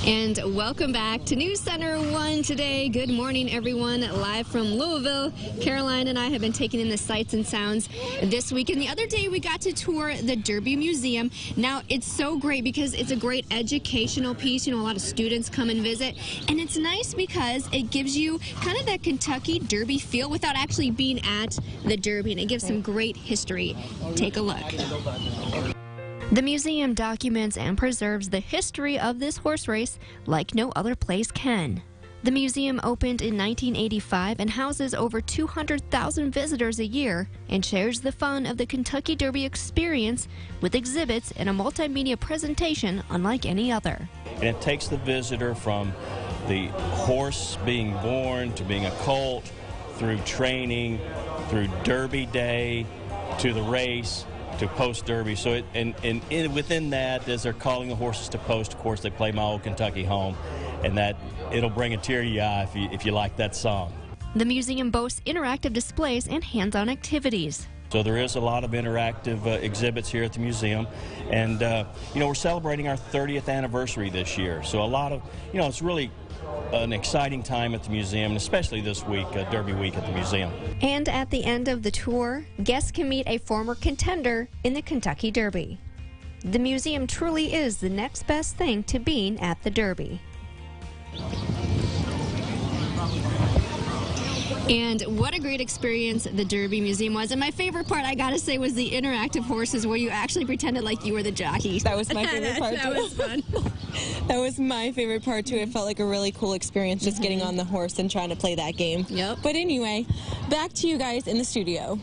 And welcome back to News Center 1 today. Good morning, everyone. Live from Louisville, Caroline and I have been taking in the sights and sounds this week. And the other day, we got to tour the Derby Museum. Now, it's so great because it's a great educational piece. You know, a lot of students come and visit. And it's nice because it gives you kind of that Kentucky Derby feel without actually being at the Derby. And it gives some great history. Take a look. The museum documents and preserves the history of this horse race like no other place can. The museum opened in 1985 and houses over 200,000 visitors a year and shares the fun of the Kentucky Derby experience with exhibits and a multimedia presentation unlike any other. And it takes the visitor from the horse being born to being a colt, through training, through Derby Day, to the race, to post Derby. So within that, as they're calling the horses to post, of course, they play My Old Kentucky Home, and that it'll bring a tear to your eye if you like that song. The museum boasts interactive displays and hands-on activities. So there is a lot of interactive exhibits here at the museum, and you know, we're celebrating our 30th anniversary this year. So a lot of, you know, it's really an exciting time at the museum, especially this week, Derby week at the museum. And at the end of the tour, guests can meet a former contender in the Kentucky Derby. The museum truly is the next best thing to being at the Derby. And what a great experience the Derby Museum was. And my favorite part, I gotta say, was the interactive horses where you actually pretended like you were the jockey. That was my favorite part, too. That was fun. That was my favorite part, too. It felt like a really cool experience just getting on the horse and trying to play that game. Yep. But anyway, back to you guys in the studio.